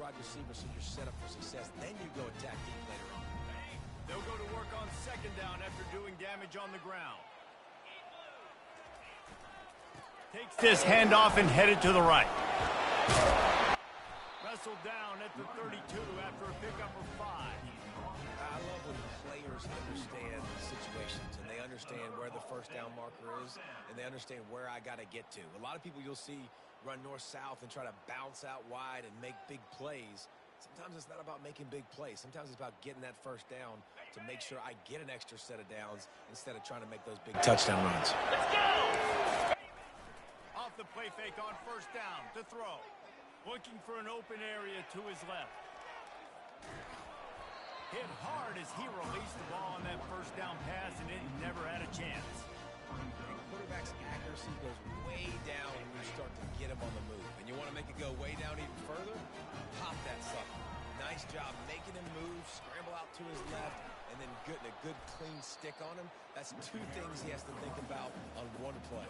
wide receiver so you're set up for success. Then you go attack deep later on. They'll go to work on second down after doing damage on the ground. Takes this handoff and headed to the right. Wrestled down at the 32 after a pickup of 5. I love when players understand situations and they understand where the first down marker is and they understand where I got to get to. A lot of people you'll see run north-south and try to bounce out wide and make big plays. Sometimes it's not about making big plays. Sometimes it's about getting that first down to make sure I get an extra set of downs instead of trying to make those big touchdown runs. Let's go! Off the play fake on first down to throw. Looking for an open area to his left. Hit hard as he released the ball on that first down pass, and it never had a chance. The quarterback's accuracy goes way down when you start to get him on the move. And you want to make it go way down even further? Pop that sucker. Nice job making him move, scramble out to his left, and then getting a good clean stick on him. That's two things he has to think about on one play.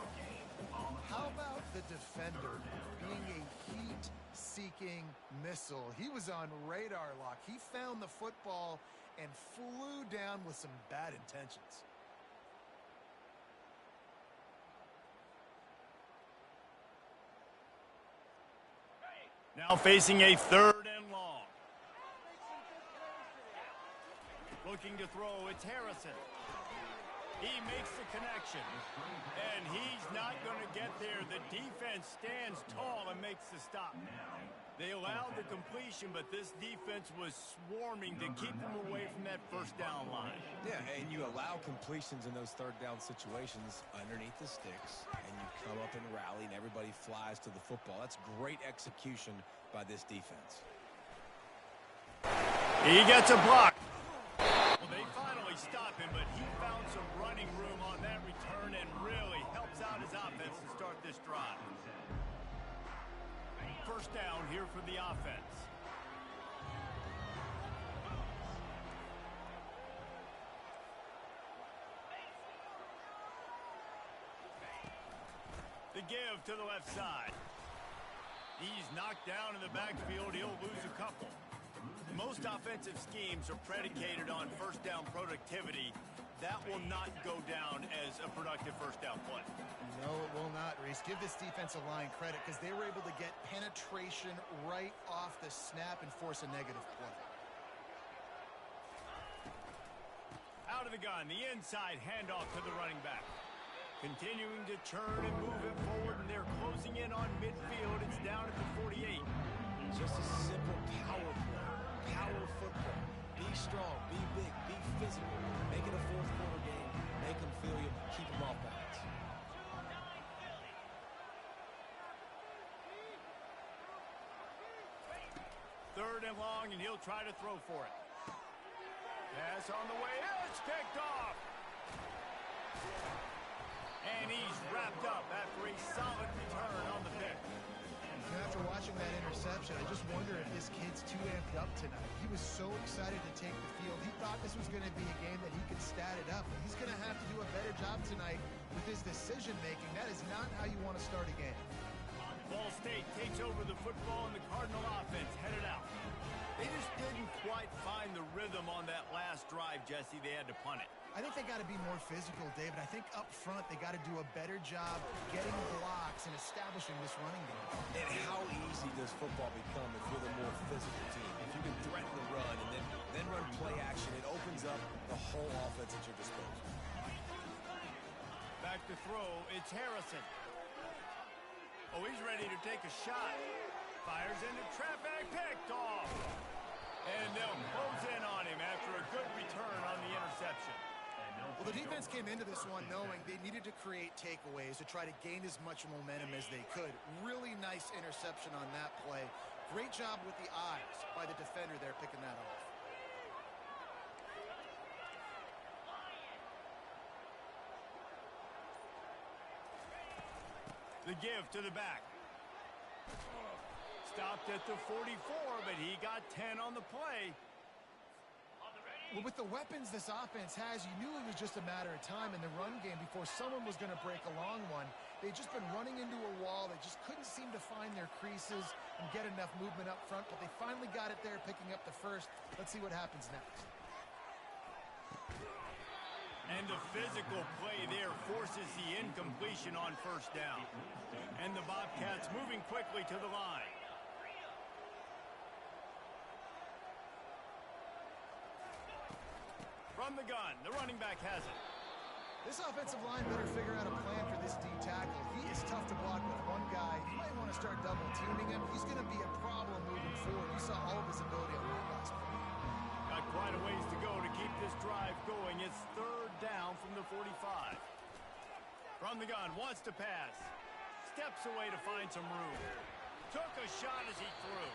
How about the defender being a heat-seeking missile? He was on radar lock. He found the football and flew down with some bad intentions. Now facing a 3rd and long. Looking to throw, it's Harrison. He makes the connection, and he's not going to get there. The defense stands tall and makes the stop. They allowed the completion, but this defense was swarming to keep them away from that first down line. Yeah, and you allow completions in those third down situations underneath the sticks, and you come up and rally, and everybody flies to the football. That's great execution by this defense. He gets a block. Well, they finally stop him, but he found some running room on that return and really helps out his offense to start this drive. First down here for the offense. The give to the left side. He's knocked down in the backfield. He'll lose a couple. Most offensive schemes are predicated on first down productivity. That will not go down as a productive first down play. No, it will not, Reese. Give this defensive line credit because they were able to get penetration right off the snap and force a negative play. Out of the gun, the inside handoff to the running back. Continuing to churn and move it forward, and they're closing in on midfield. It's down at the 48. Just a simple power play. Power football. Be strong, be big, be physical. Make it a fourth quarter game. Make them feel you, keep them off balance. Third and long, and he'll try to throw for it. Pass on the way. It's picked off. And he's wrapped up after a solid return on the pick. After watching that interception, I just wonder if this kid's too amped up tonight. He was so excited to take the field. He thought this was going to be a game that he could stat it up. He's going to have to do a better job tonight with his decision-making. That is not how you want to start a game. Ball State takes over the football, and the Cardinal offense headed out. They just didn't quite find the rhythm on that last drive, Jesse. They had to punt it. I think they got to be more physical, David. I think up front they got to do a better job getting blocks and establishing this running game. And how easy does football become if you're the more physical team? If you can threaten the run and then run play action, it opens up the whole offense at your disposal. Back to throw, it's Harrison. Oh, he's ready to take a shot. Fires into traffic, picked off. And they'll close in on him after a good return on the interception. Well, the defense came into this one knowing they needed to create takeaways to try to gain as much momentum as they could. Really nice interception on that play. Great job with the eyes by the defender there picking that off. The give to the back. Stopped at the 44, but he got 10 on the play. Well, with the weapons this offense has, you knew it was just a matter of time in the run game before someone was going to break a long one. They'd just been running into a wall. They just couldn't seem to find their creases and get enough movement up front, but they finally got it there, picking up the first. Let's see what happens next. And the physical play there forces the incompletion on first down. And the Bobcats moving quickly to the line. From the gun, the running back has it. This offensive line better figure out a plan for this D tackle. He is tough to block with one guy. You might want to start double-teaming him. He's going to be a problem moving forward. You saw all of his ability on that last play. Got quite a ways to go to keep this drive going. It's third down from the 45. From the gun, wants to pass. Steps away to find some room. Took a shot as he threw.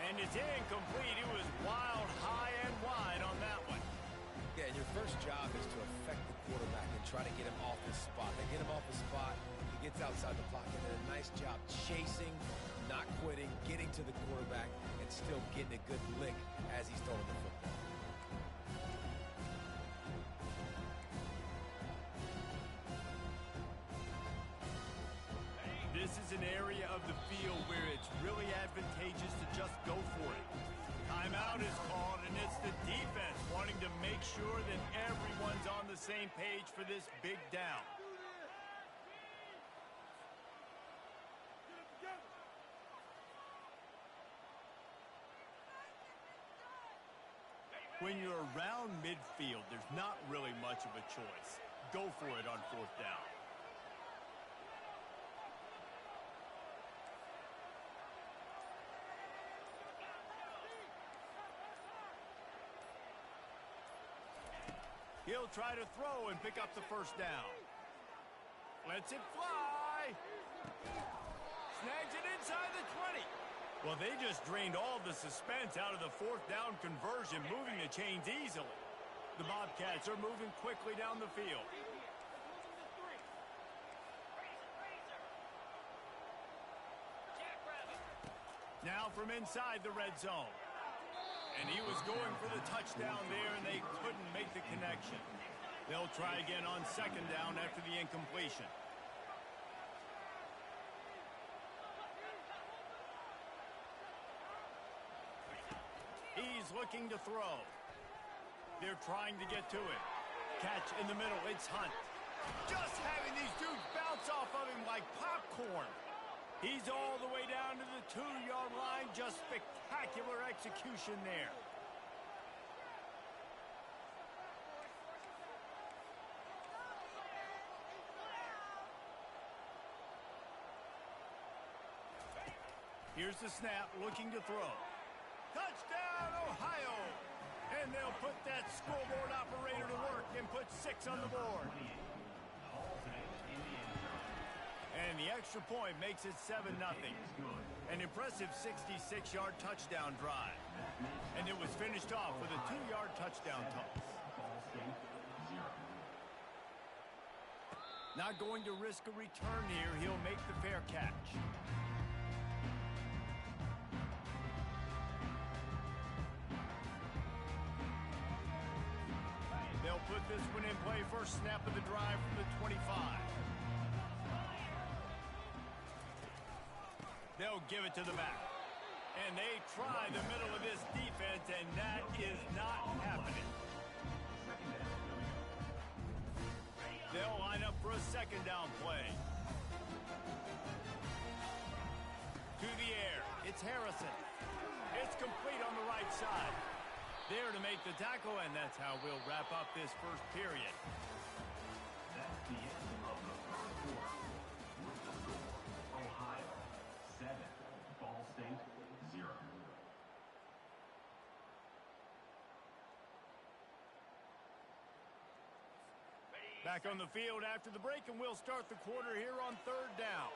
And it's incomplete. It was wild, high, and wide on that one. Yeah, and your first job is to affect the quarterback and try to get him off his spot. They get him off his spot, he gets outside the pocket, and a nice job chasing, not quitting, getting to the quarterback, and still getting a good lick as he's throwing the football. This is an area of the field where it's really advantageous to just go for it. Timeout is called, and it's the defense wanting to make sure that everyone's on the same page for this big down. When you're around midfield, there's not really much of a choice. Go for it on fourth down. He'll try to throw and pick up the first down. Lets it fly. Snags it inside the 20. Well, they just drained all the suspense out of the fourth down conversion, moving the chains easily. The Bobcats are moving quickly down the field. Now from inside the red zone. And he was going for the touchdown there, and they couldn't make the connection. They'll try again on second down after the incompletion. He's looking to throw. They're trying to get to it. Catch in the middle. It's Hunt. Just having these dudes bounce off of him like popcorn. He's all the way down to the 2-yard line. Just spectacular execution there. Here's the snap, looking to throw. Touchdown, Ohio! And they'll put that scoreboard operator to work and put 6 on the board. And the extra point makes it 7-0. An impressive 66-yard touchdown drive. And it was finished off with a 2-yard touchdown toss. Not going to risk a return here. He'll make the fair catch. They'll put this one in play. First snap of the drive from the 25. They'll give it to the back. And they try the middle of this defense, and that is not happening. They'll line up for a second down play. To the air. It's Harrison. It's complete on the right side. There to make the tackle, and that's how we'll wrap up this first period. That's the end of the first quarter. Ohio 7, Ball State 0. Back on the field after the break, and we'll start the quarter here on third down.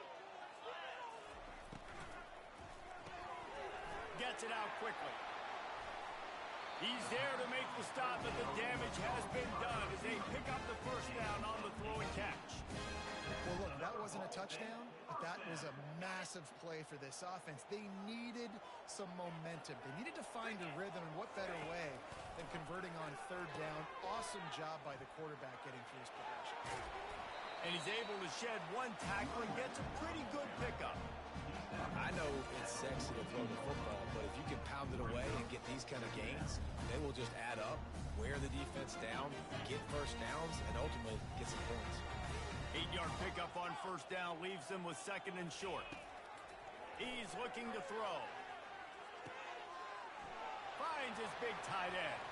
Gets it out quickly. He's there to make the stop, but the damage has been done as they pick up the first down on the throw and catch. Well, look, that wasn't a touchdown, but that was a massive play for this offense. They needed some momentum. They needed to find a rhythm, and what better way than converting on third down. Awesome job by the quarterback getting through his progression. And he's able to shed one tackle and gets a pretty good pickup. I know it's sexy to throw the football, but if you can pound it away and get these kind of gains, they will just add up, wear the defense down, get first downs, and ultimately get some points. 8-yard pickup on first down leaves them with second and short. He's looking to throw. Finds his big tight end.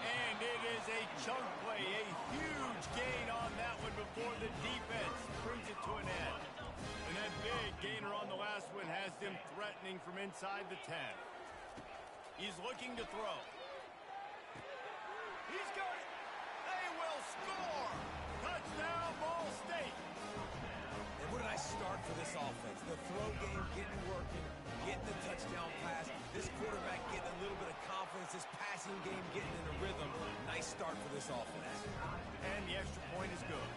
And it is a chunk play, a huge gain on that one before the defense brings it to an end. And that big gainer on the last one has them threatening from inside the 10. He's looking to throw. He's got it. They will score. Touchdown, Ball State. And where did I start for this offense? The throw game getting working, getting the touchdown pass. This quarterback getting a little bit of confidence. This passing game getting in a rhythm. Nice start for this offense. And the extra point is good.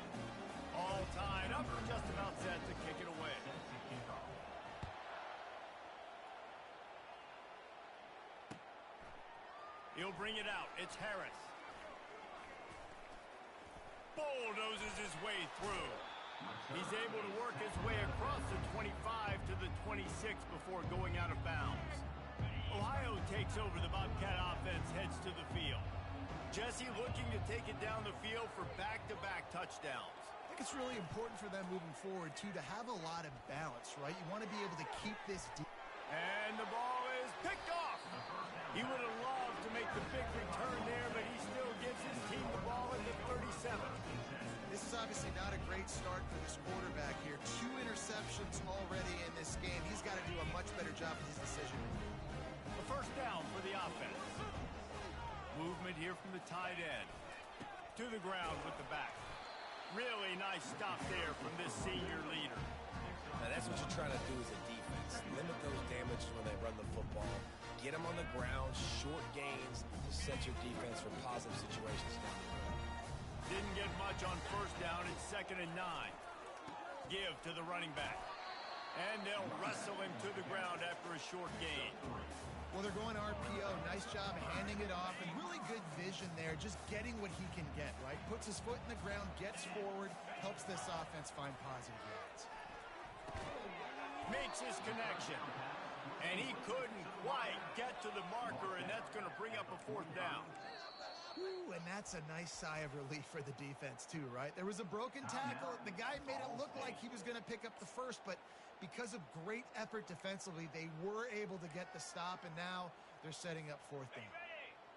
All tied up, just about set to kick it away. He'll bring it out. It's Harris. Bulldozes his way through. He's able to work his way across the 25 to the 26 before going out of bounds. Ohio takes over. The Bobcat offense heads to the field. Jesse looking to take it down the field for back-to-back touchdowns. I think it's really important for them moving forward, too, to have a lot of balance, right? You want to be able to keep this deep. And the ball is picked off. He would have loved to make the big return there, but he still gives his team the ball at the 37. This is obviously not a great start for this quarterback here. 2 interceptions already in this game. He's got to do a much better job with his decision. The first down for the offense. Movement here from the tight end. To the ground with the back. Really nice stop there from this senior leader. Now that's what you're trying to do as a defense. Limit those damages when they run the football. Get them on the ground, short gains, to set your defense for positive situations down the road. Didn't get much on first down. It's 2nd and 9. Give to the running back. And they'll wrestle him to the ground after a short gain. Well, they're going RPO. Nice job handing it off, and really good vision there, just getting what he can get, right? Puts his foot in the ground, gets forward, helps this offense find positive yards. Makes his connection. And he couldn't quite get to the marker, and that's going to bring up a 4th down. Ooh, and that's a nice sigh of relief for the defense, too, right? There was a broken tackle. The guy made it look like he was going to pick up the first, but because of great effort defensively, they were able to get the stop, and now they're setting up 4th down.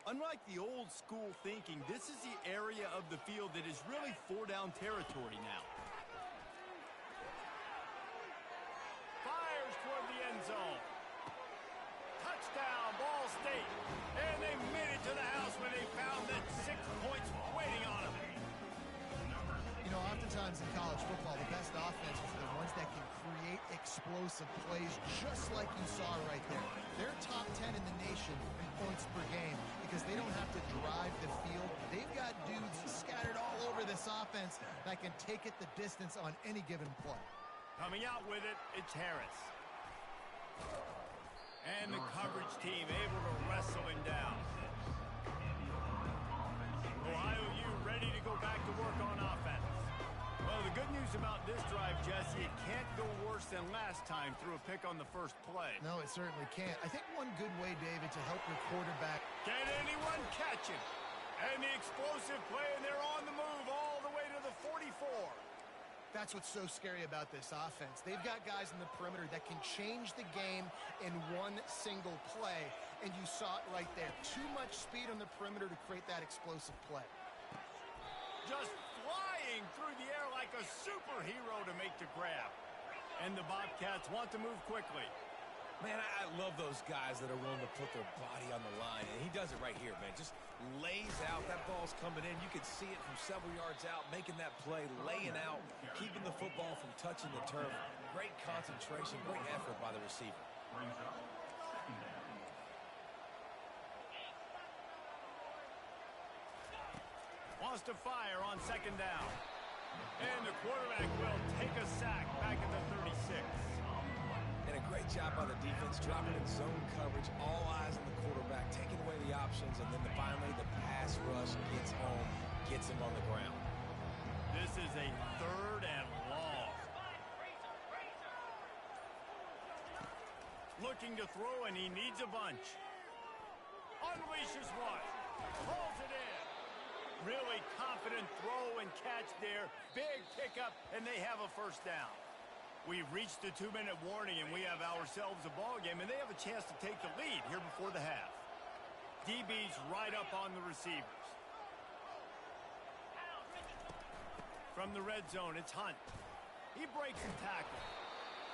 Unlike the old school thinking, this is the area of the field that is really 4-down territory now. Fires toward the end zone. Touchdown, Ball State. And they made it to the house when they found that 6 points waiting on them. You know, oftentimes in college football, the best offenses are the ones that can create explosive plays, just like you saw right there. They're top 10 in the nation in points per game because they don't have to drive the field. They've got dudes scattered all over this offense that can take it the distance on any given play. Coming out with it, it's Harris. And the coverage team able to wrestle him down. Ohio U ready to go back to work on offense. Well, the good news about this drive, Jesse, it can't go worse than last time through a pick on the first play. No, it certainly can't. I think one good way, David, to help your quarterback. Can anyone catch him? And the explosive play, and they're on the move all the way to the 44. That's what's so scary about this offense. They've got guys in the perimeter that can change the game in one single play, and you saw it right there. Too much speed on the perimeter to create that explosive play. Just flying through the air like a superhero to make the grab. And the Bobcats want to move quickly. Man, I love those guys that are willing to put their body on the line, and he does it right here, man. Just lays out. That ball's coming in. You can see it from several yards out, making that play, laying out, keeping the football from touching the turf. Great concentration, great effort by the receiver. to fire on second down. And the quarterback will take a sack back at the 36. And a great job by the defense, dropping in zone coverage, all eyes on the quarterback, taking away the options, and then finally the pass rush gets home, gets him on the ground. This is a 3rd and long. Looking to throw, and he needs a bunch. Unleashes one. Pulls it in. Really confident throw and catch there. Big pickup, and they have a first down. We've reached the 2-minute warning, and we have ourselves a ball game, and they have a chance to take the lead here before the half. DB's right up on the receivers. From the red zone, it's Hunt. He breaks the tackle.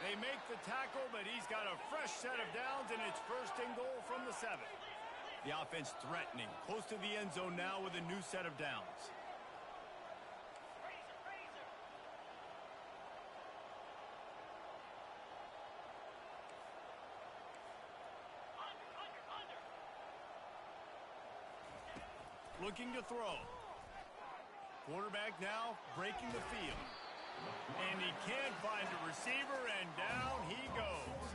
They make the tackle, but he's got a fresh set of downs, and it's 1st and goal from the 7. The offense threatening, close to the end zone now with a new set of downs. Looking to throw. Quarterback now breaking the field. And he can't find a receiver, and down he goes.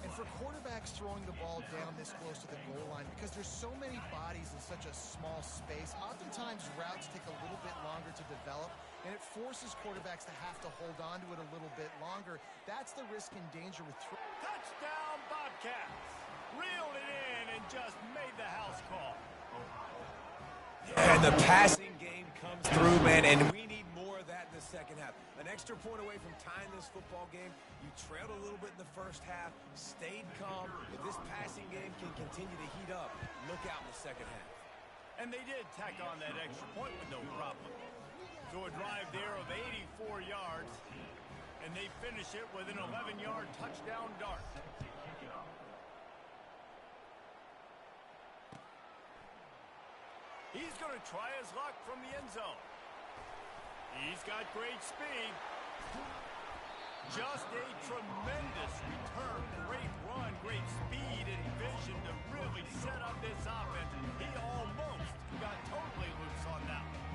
And for quarterbacks throwing the ball down this close to the goal line, because there's so many bodies in such a small space, oftentimes routes take a little bit longer to develop, and it forces quarterbacks to have to hold on to it a little bit longer. That's the risk and danger with Touchdown, Bobcats! Reeled it in and just made the house call. And the passing game comes through, man, and we need more of that in the second half. An extra point away from tying this football game. You trailed a little bit in the first half, stayed calm. If this passing game can continue to heat up, look out in the second half. And they did tack on that extra point with no problem. So a drive there of 84 yards, and they finish it with an 11-yard touchdown dart. He's going to try his luck from the end zone. He's got great speed. Just a tremendous return. Great run, great speed and vision to really set up this offense. He almost got totally loose on that one.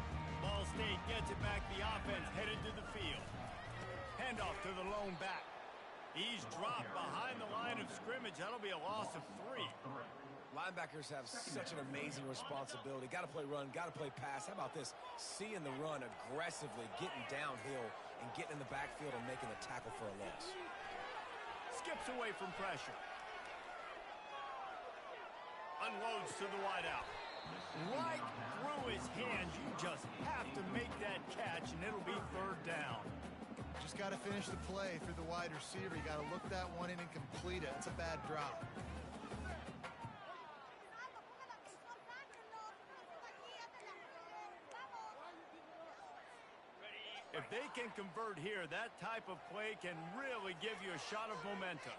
Ball State gets it back. The offense headed to the field. Handoff to the lone back. He's dropped behind the line of scrimmage. That'll be a loss of 3. Linebackers have such an amazing responsibility. Got to play run, got to play pass. How about this? Seeing the run aggressively, getting downhill, and getting in the backfield and making the tackle for a loss. Skips away from pressure. Unloads to the wideout. Right through his hands. You just have to make that catch, and it'll be 3rd down. Just got to finish the play through the wide receiver. You got to look that one in and complete it. It's a bad drop. If they can convert here, that type of play can really give you a shot of momentum.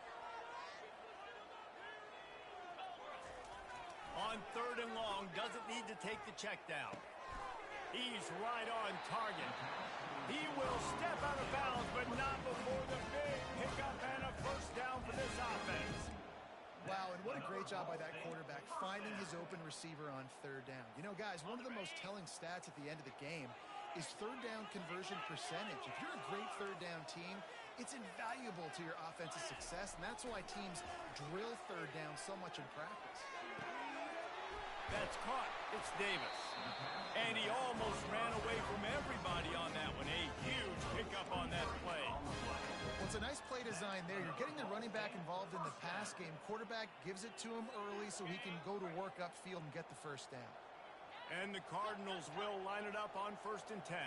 On 3rd and long, doesn't need to take the check down. He's right on target. He will step out of bounds, but not before the big pickup and a first down for this offense. Wow, and what a great job by that quarterback, finding his open receiver on 3rd down. You know, guys, one of the most telling stats at the end of the game is 3rd down conversion percentage. If you're a great 3rd down team, it's invaluable to your offensive success, and that's why teams drill 3rd down so much in practice. That's caught. It's Davis. And he almost ran away from everybody on that one. A huge pickup on that play. Well, it's a nice play design there. You're getting the running back involved in the pass game. Quarterback gives it to him early so he can go to work upfield and get the first down. And the Cardinals will line it up on 1st and 10.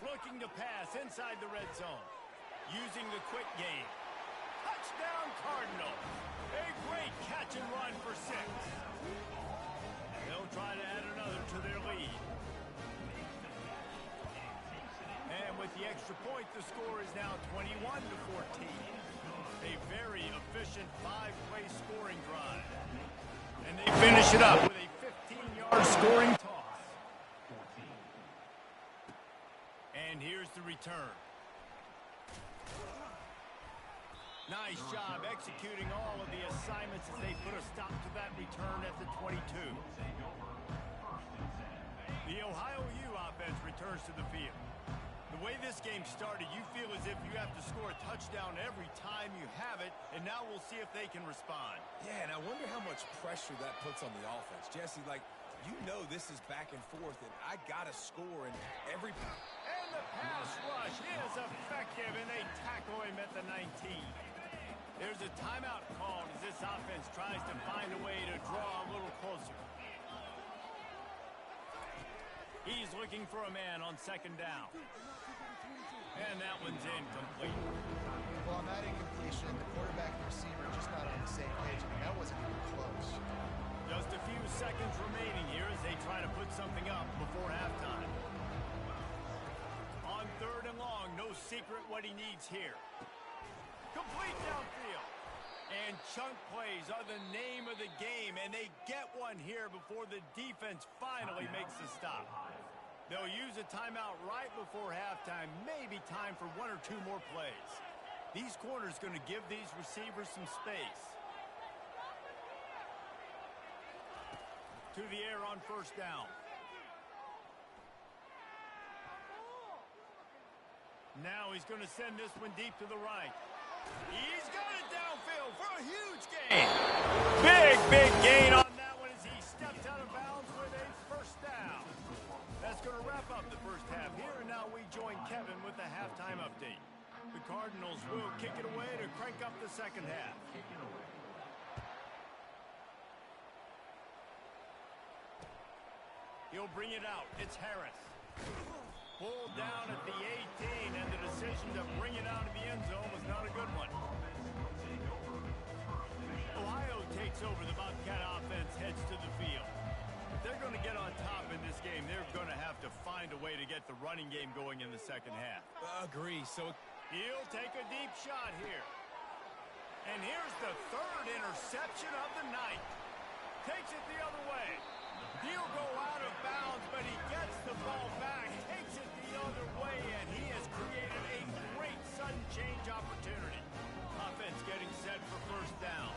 Looking to pass inside the red zone. Using the quick game. Touchdown Cardinals. A great catch and run for 6. They'll try to add another to their lead. And with the extra point, the score is now 21-14. A very efficient 5-play scoring drive. And they finish it up with a 15-yard scoring toss. And here's the return. Nice job executing all of the assignments as they put a stop to that return at the 22. The Ohio U offense returns to the field. The way this game started, you feel as if you have to score a touchdown every time you have it, and now we'll see if they can respond. Yeah, and I wonder how much pressure that puts on the offense. Jesse, like, you know this is back and forth, and I got to score in every... And the pass rush is effective, and they tackle him at the 19. There's a timeout called as this offense tries to find a way to draw a little closer. He's looking for a man on second down. And that one's incomplete. Well, on that incompletion, the quarterback and receiver are just not on the same page. I mean, that wasn't even close. Just a few seconds remaining here as they try to put something up before halftime. On 3rd and long, no secret what he needs here. Complete downfield. And chunk plays are the name of the game, and they get one here before the defense finally makes the stop. They'll use a timeout right before halftime, maybe time for 1 or 2 more plays. These corners going to give these receivers some space. To the air on 1st down. Now he's going to send this one deep to the right. He's got it downfield for a huge gain. Big gain on that one as he steps out of bounds with a 1st down. That's going to wrap up the first half here, and now we join Kevin with the halftime update. The Cardinals will kick it away to crank up the second half. He'll bring it out. It's Harris. Pulled down at the 18, and the decision to bring it out of the end zone was not a good one. Ohio takes over. The Bobcat offense heads to the field. If they're going to get on top in this game, they're going to have to find a way to get the running game going in the second half. Agree. So he'll take a deep shot here. And here's the 3rd interception of the night. Takes it the other way. He'll go out of bounds, but he gets the ball back, takes it the other way, and he has created a great sudden change opportunity. Offense getting set for 1st down.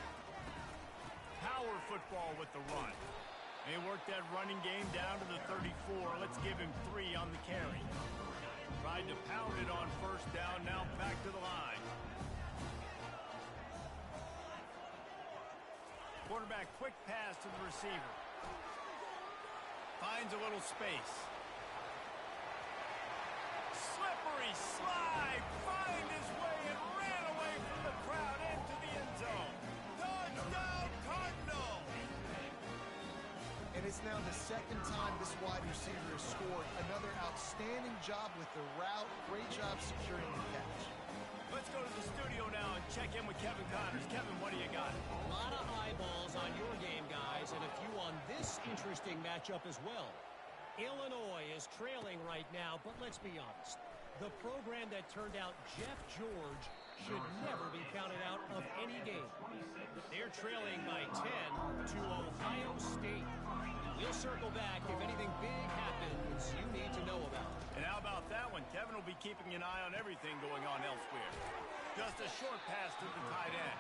Power football with the run. They work that running game down to the 34. Let's give him 3 on the carry. Tried to pound it on 1st down, now back to the line. Quarterback quick pass to the receiver. Finds a little space. Slippery slide. Find his way and ran away from the crowd into the end zone. Touchdown, Cardinals! And it's now the 2nd time this wide receiver has scored. Another outstanding job with the route. Great job securing the catch. Let's go to the studio now and check in with Kevin Connors. Kevin, what do you got? A lot of eyeballs on your game, guys, and a few on this interesting matchup as well. Illinois is trailing right now, but let's be honest. The program that turned out Jeff George should never be counted out of any game. They're trailing by 10 to Ohio State. We'll circle back if anything big happens you need to know about. And how about that one? Kevin will be keeping an eye on everything going on elsewhere. Just a short pass to the tight end.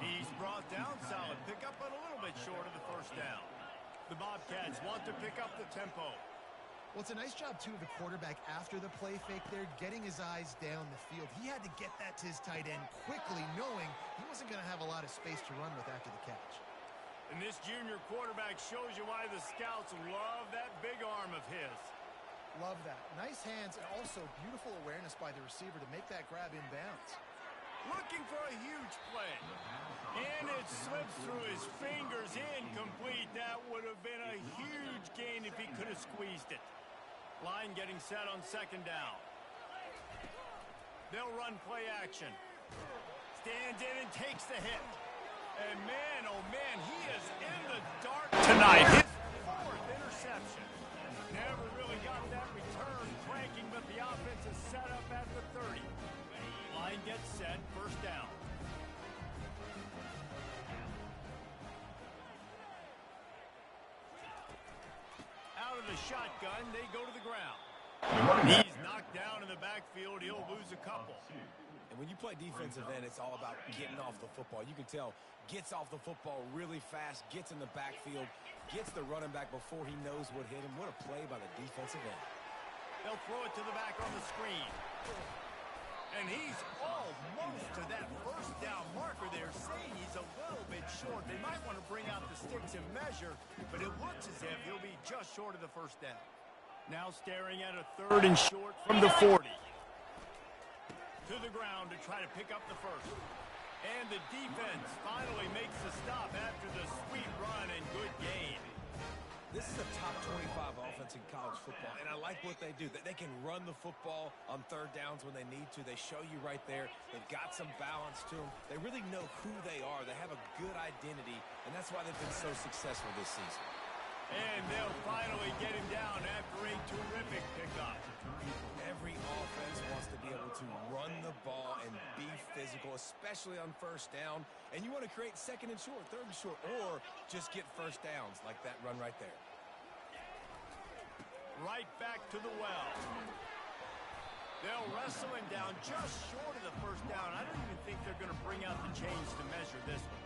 He's brought down solid pickup, but a little bit short of the 1st down. The Bobcats want to pick up the tempo. Well, it's a nice job, too, of the quarterback after the play fake there, getting his eyes down the field. He had to get that to his tight end quickly, knowing he wasn't going to have a lot of space to run with after the catch. And this junior quarterback shows you why the scouts love that big arm of his. Love that. Nice hands and also beautiful awareness by the receiver to make that grab inbounds. Looking for a huge play. And it slips through his fingers, incomplete. That would have been a huge gain if he could have squeezed it. Line getting set on 2nd down. They'll run play action. Stands in and takes the hit. And man, oh man, he is in the dark tonight. His 4th interception. Never really got that return cranking, but the offense is set up at the 30. Line gets set, 1st down. Out of the shotgun, they go to the ground. He's knocked down in the backfield. He'll lose a couple. And And when you play defensive end, it's all about getting off the football. You can tell, gets off the football really fast, gets in the backfield, gets the running back before he knows what hit him. What a play by the defensive end. They'll throw it to the back on the screen. And he's almost to that first down marker there, saying he's a little bit short. They might want to bring out the sticks and measure, but it looks as if he'll be just short of the first down. Now staring at a 3rd and short from the 40. To the ground to try to pick up the first. And the defense finally makes the stop after the sweet run and good gain. This is a top 25 offense in college football, and I like what they do. That they can run the football on 3rd downs when they need to. They show you right there. They've got some balance to them. They really know who they are. They have a good identity, and that's why they've been so successful this season. And they'll finally get him down after a terrific pickup. Every offense wants to be able to run the ball and be physical, especially on 1st down. And you want to create 2nd and short, 3rd and short, or just get 1st downs like that run right there. Right back to the well. They'll wrestle him down just short of the 1st down. I don't even think they're going to bring out the chains to measure this one.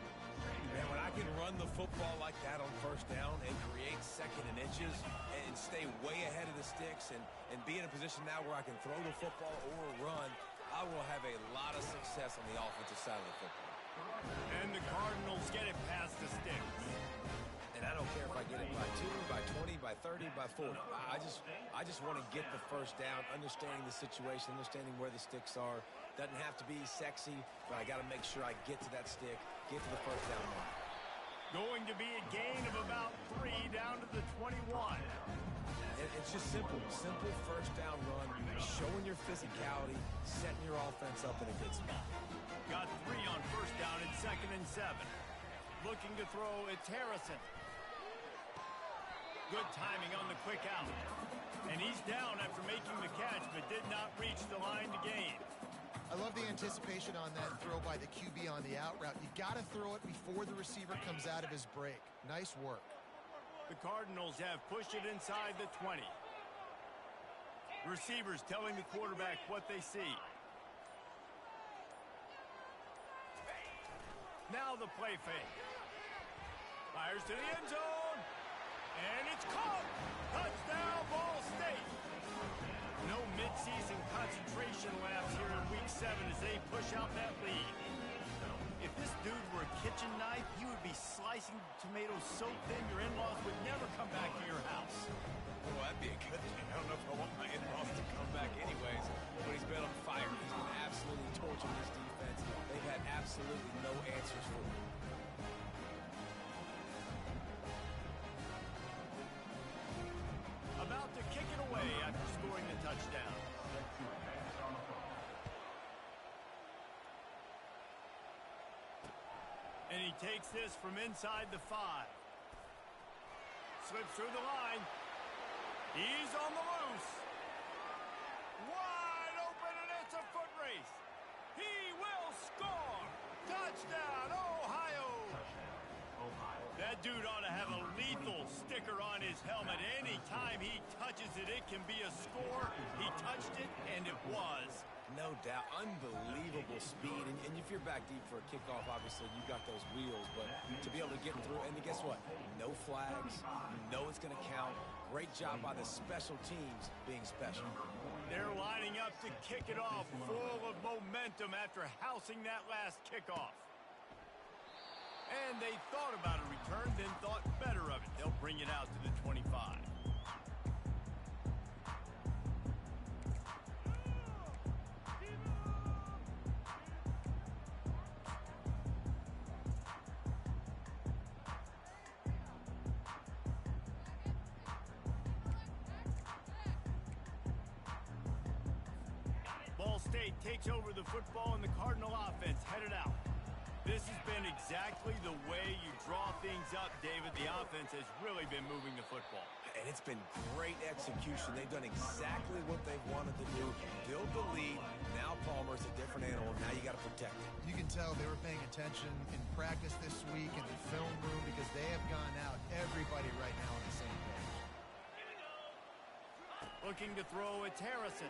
Man, when I can run the football like that on 1st down and create 2nd and inches and stay way ahead of the sticks and be in a position now where I can throw the football or run, I will have a lot of success on the offensive side of the football. And the Cardinals get it past the sticks. And I don't care if I get it by 2, by 20, by 30, by 40. I just want to get the 1st down, understanding the situation, understanding where the sticks are. Doesn't have to be sexy, but I got to make sure I get to that stick, get to the 1st down mark. Going to be a gain of about 3 down to the 21. It's just simple 1st down run, showing your physicality, setting your offense up in a good spot. Got 3 on 1st down and 2nd and 7. Looking to throw, it's Harrison. Good timing on the quick out. And he's down after making the catch, but did not reach the line to gain. I love the anticipation on that throw by the QB on the out route. You got to throw it before the receiver comes out of his break. Nice work. The Cardinals have pushed it inside the 20. Receivers telling the quarterback what they see. Now the play fake. Fires to the end zone. And it's caught. Touchdown, Ball State. No midseason concentration laps here in Week 7 as they push out that lead. If this dude were a kitchen knife, he would be slicing tomatoes so thin your in-laws would never come back to your house. Well, that'd be a good thing. I don't know if I want my in-laws to come back anyways, but he's been on fire. He's been absolutely torching this defense. They've had absolutely no answers for him. About to kick it away after scoring the touchdown. And he takes this from inside the 5. Slips through the line. He's on the loose. Wide open, and it's a foot race. He will score. Touchdown, Ohio. That dude ought to have a lethal sticker on his helmet. Anytime he touches it, it can be a score. He touched it, and it was. No doubt. Unbelievable speed. And if you're back deep for a kickoff, obviously, you got those wheels. But to be able to get through, and guess what? No flags. You know it's going to count. Great job by the special teams being special. They're lining up to kick it off, full of momentum after housing that last kickoff. And they thought about a return, then thought better of it. They'll bring it out to the 25. Ball State takes over the football and the Cardinal offense headed out. This has been exactly the way you draw things up, David. The offense has really been moving the football. And it's been great execution. They've done exactly what they've wanted to do. Build the lead. Now Palmer's a different animal. Now you got to protect it. You can tell they were paying attention in practice this week in the film room because they have gone out, everybody right now on the same page. Looking to throw, it's Harrison.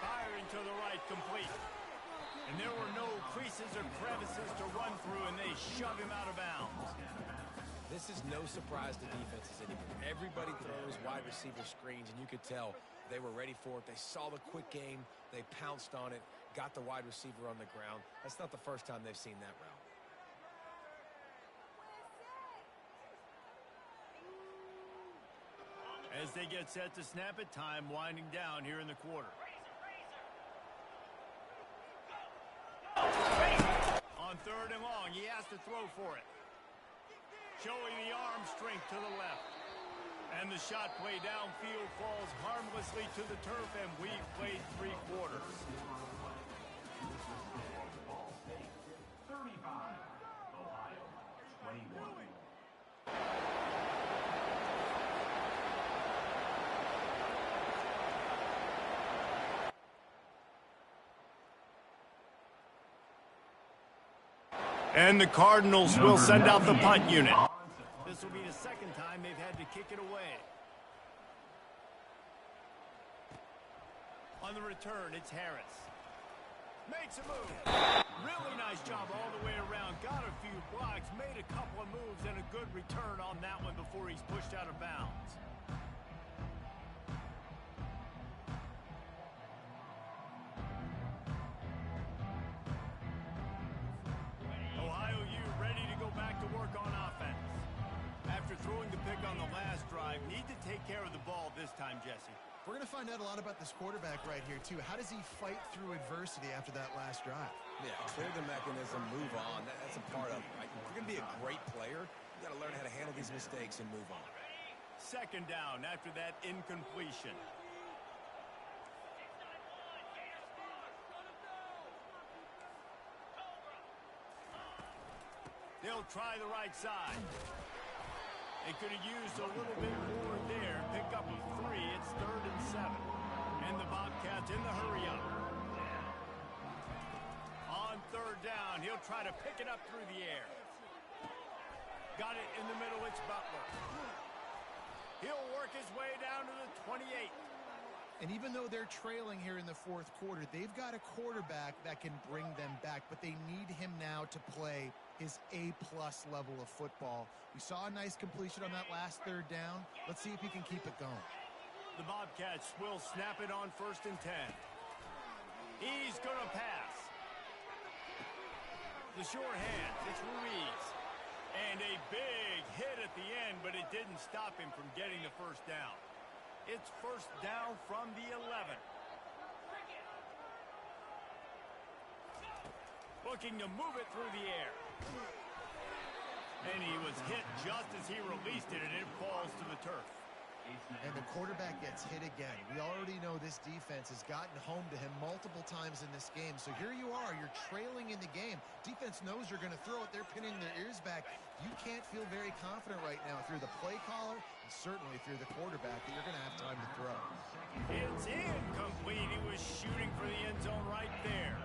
Firing to the right, complete. And there were no creases or crevices to run through, and they shove him out of bounds. This is no surprise to defenses anymore. Everybody throws wide receiver screens, and you could tell they were ready for it. They saw the quick game. They pounced on it, got the wide receiver on the ground. That's not the first time they've seen that route. As they get set to snap it, time winding down here in the quarter. On 3rd and long, he has to throw for it. Showing the arm strength to the left. And the shot play downfield falls harmlessly to the turf, and we've played 3 quarters. 35, Ohio, 21. And the Cardinals will send out the punt unit. This will be the 2nd time they've had to kick it away. On the return, it's Harris. Makes a move. Really nice job all the way around. Got a few blocks, made a couple of moves, and a good return on that one before he's pushed out of bounds. Ohio U ready to go back to work on offense. After throwing the pick on the last drive, need to take care of the ball this time, Jesse. We're going to find out a lot about this quarterback right here, too. How does he fight through adversity after that last drive? Yeah, clear the mechanism, move on. That's a part of it, right? If you're going to be a great player, you got to learn how to handle these mistakes and move on. 2nd down after that incompletion. They'll try the right side. They could have used a little bit more there. Pick up a 3. It's 3rd and 7. And the Bobcats in the hurry up. On 3rd down, he'll try to pick it up through the air. Got it in the middle. It's Butler. He'll work his way down to the 28. And even though they're trailing here in the 4th quarter, they've got a quarterback that can bring them back, but they need him now to play his A-plus level of football. We saw a nice completion on that last 3rd down. Let's see if he can keep it going. The Bobcats will snap it on 1st and 10. He's going to pass. The sure hands. It's Ruiz. And a big hit at the end, but it didn't stop him from getting the 1st down. It's 1st down from the 11. Looking to move it through the air. And he was hit just as he released it, and it falls to the turf. And the quarterback gets hit again. We already know this defense has gotten home to him multiple times in this game. So here you are, you're trailing in the game. Defense knows you're going to throw it. They're pinning their ears back. You can't feel very confident right now through the play caller and certainly through the quarterback that you're going to have time to throw. It's incomplete. He was shooting for the end zone right there.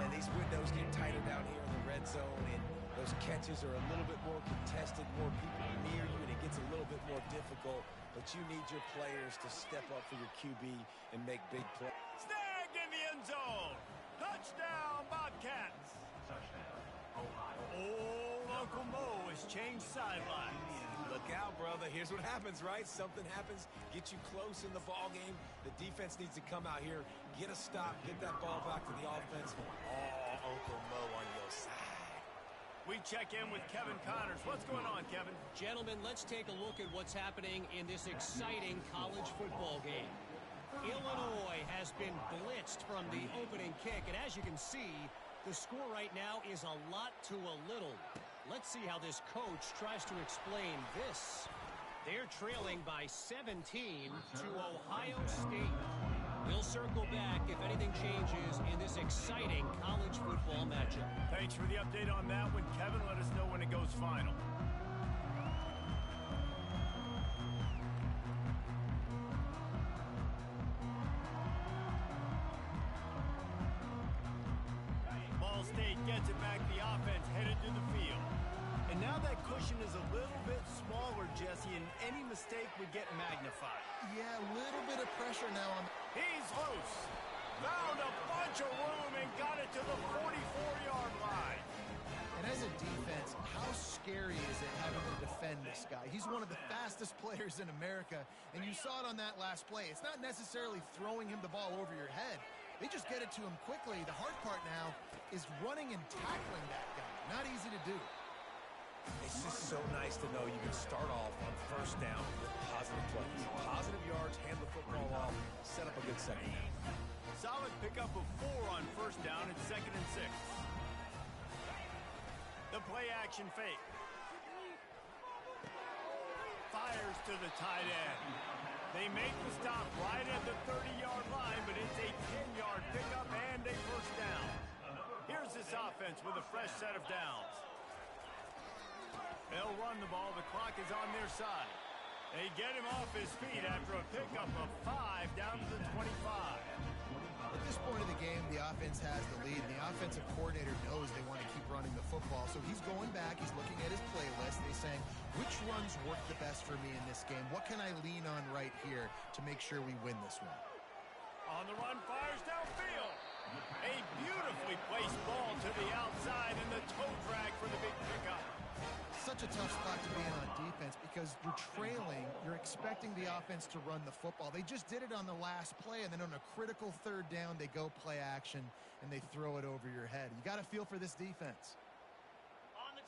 And these windows get tighter down here in the red zone, and those catches are a little bit more contested, more people near you, and it gets a little bit more difficult. But you need your players to step up for your QB and make big plays. Snagged in the end zone. Touchdown, Bobcats. Touchdown, Ohio. Old Uncle Mo has changed sidelines. Look out, brother. Here's what happens, right? Something happens, get you close in the ball game. The defense needs to come out here, get a stop, get that ball back to the offense. Oh, Uncle Mo on your side. We check in with Kevin Connors. What's going on, Kevin? Gentlemen, let's take a look at what's happening in this exciting college football game. Illinois has been blitzed from the opening kick, and as you can see, the score right now is a lot to a little. Let's see how this coach tries to explain this. They're trailing by 17 to Ohio State. We'll circle back if anything changes in this exciting college football matchup. Thanks for the update on that one, Kevin. Let us know when it goes final. Ball State gets it back. The offense headed to the field. And now that cushion is a little bit smaller, Jesse, and any mistake would get magnified. Yeah, a little bit of pressure now on. He's loose. Found a bunch of room, and and got it to the 44-yard line. And as a defense, how scary is it having to defend this guy? He's one of the fastest players in America, and you saw it on that last play. It's not necessarily throwing him the ball over your head. They just get it to him quickly. The hard part now is running and tackling that guy. Not easy to do. It's just so nice to know you can start off on first down with positive plays. Positive yards, hand the football off, set up a good second down. Solid pickup of 4 on first down and 2nd and 6. The play action fake. Fires to the tight end. They make the stop right at the 30-yard line, but it's a 10-yard pickup and a first down. Here's this offense with a fresh set of downs. They'll run the ball. The clock is on their side. They get him off his feet after a pickup of 5 down to the 25. At this point of the game, the offense has the lead. The offensive coordinator knows they want to keep running the football, so he's going back. He's looking at his playlist. He's saying, which runs work the best for me in this game? What can I lean on right here to make sure we win this one? On the run, fires downfield. A beautifully placed ball to the outside and the toe drag for the big pickup. Such a tough spot to be in on defense because you're trailing. You're expecting the offense to run the football. They just did it on the last play, and then on a critical third down, they go play action, and they throw it over your head. You got to feel for this defense.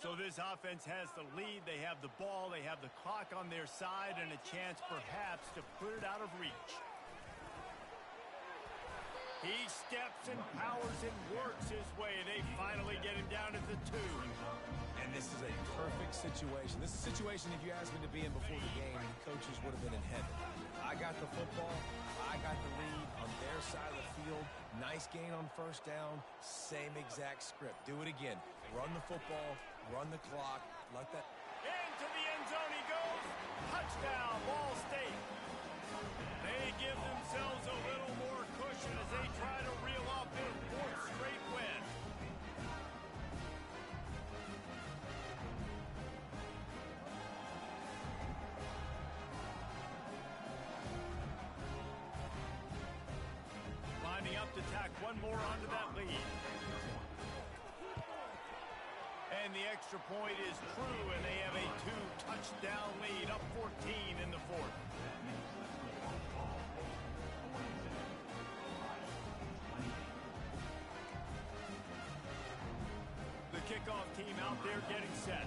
So this offense has the lead. They have the ball. They have the clock on their side and a chance perhaps to put it out of reach. He steps and powers and works his way. They finally get him down at the 2. And this is a perfect situation. This is a situation, if you asked me to be in before the game, the coaches would have been in heaven. I got the football. I got the lead on their side of the field. Nice gain on first down. Same exact script. Do it again. Run the football. Run the clock. Let that. Into the end zone he goes. Touchdown, Ball State. They give themselves a little more cushion as they try to reel off their 4th straight win. Lining up to tack one more onto that lead. And the extra point is true, and they have a 2-touchdown lead, up 14 in the 4th. The kickoff team out there getting set.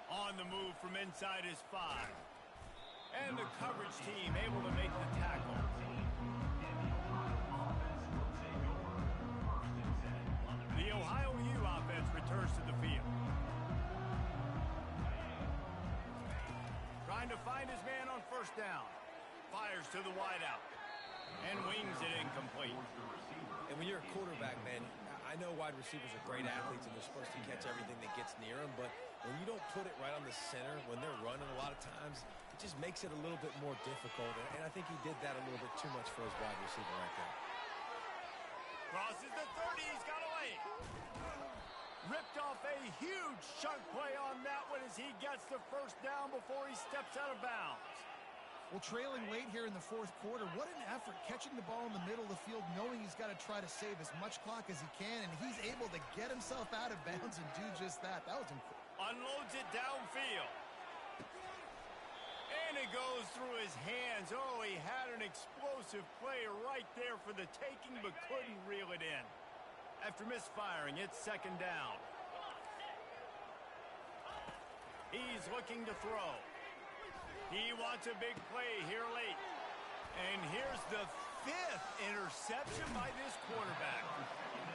On the move from inside his 5. And the coverage team able to make the tackle. The Ohio U offense returns to the field. Trying to find his man on first down. Fires to the wideout. And wings it incomplete. And when you're a quarterback, man, I know wide receivers are great athletes and they're supposed to catch everything that gets near them, but when you don't put it right on the center, when they're running a lot of times, it just makes it a little bit more difficult. And I think he did that a little bit too much for his wide receiver right there. Crosses the 30, he's got away. Ripped off a huge chunk play on that one as he gets the first down before he steps out of bounds. Well, trailing late here in the 4th quarter, what an effort catching the ball in the middle of the field, knowing he's got to try to save as much clock as he can, and he's able to get himself out of bounds and do just that. That was incredible. Unloads it downfield. And it goes through his hands. Oh, he had an explosive play right there for the taking, but couldn't reel it in. After misfiring, it's 2nd down. He's looking to throw. He wants a big play here late. And here's the 5th interception by this quarterback.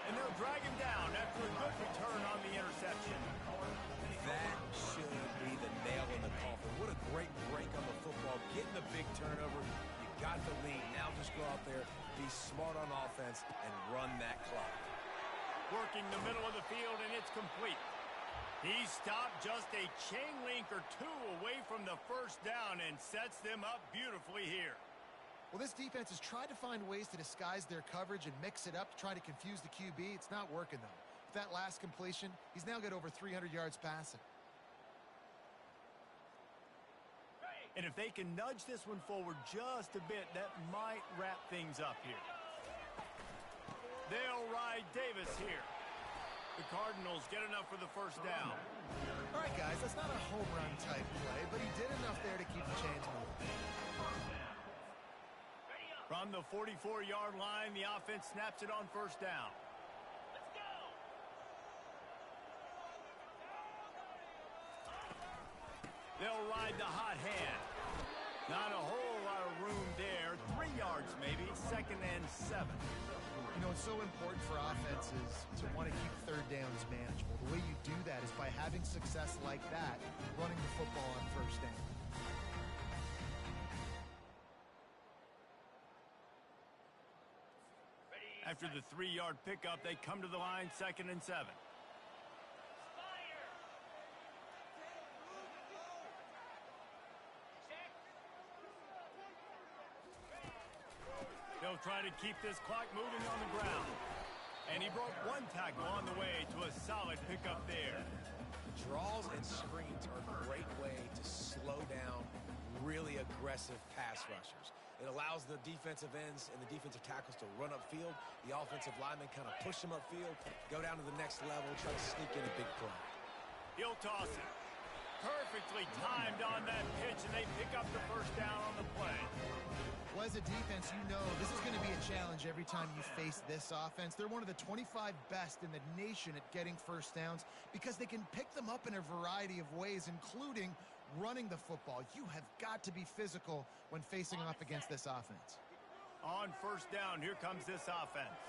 And they'll drag him down after a good return on the interception. That should be the nail in the coffin. What a great break on the football. Getting the big turnover. You got the lead. Now just go out there, be smart on offense, and run that clock. Working the middle of the field, and it's complete. He stopped just a chain link or 2 away from the first down and sets them up beautifully here. Well, this defense has tried to find ways to disguise their coverage and mix it up to try to confuse the QB. It's not working, though. With that last completion, he's now got over 300 yards passing. And if they can nudge this one forward just a bit, that might wrap things up here. They'll ride Davis here. The Cardinals get enough for the first down. All right, guys, that's not a home run type play, but he did enough there to keep the chains moving. From the 44-yard line, the offense snaps it on first down. They'll ride the hot hand. Not a whole lot of room there. 3 yards maybe, 2nd and 7. You know, it's so important for offenses to want to keep third downs manageable. The way you do that is by having success like that, running the football on first down. After the 3-yard pickup, they come to the line, 2nd and 7. They'll try to keep this clock moving on the ground. And he broke 1 tackle on the way to a solid pickup there. Draws and screens are a great way to slow down really aggressive pass rushers. It allows the defensive ends and the defensive tackles to run upfield. The offensive linemen kind of push them upfield, go down to the next level, try to sneak in a big play. He'll toss it. Perfectly timed on that pitch, and they pick up the first down on the play. Well, as a defense, you know this is going to be a challenge every time you face this offense. They're one of the 25 best in the nation at getting first downs because they can pick them up in a variety of ways, including running the football. You have got to be physical when facing off against this offense. On first down, here comes this offense.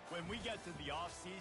When we get to the offseason,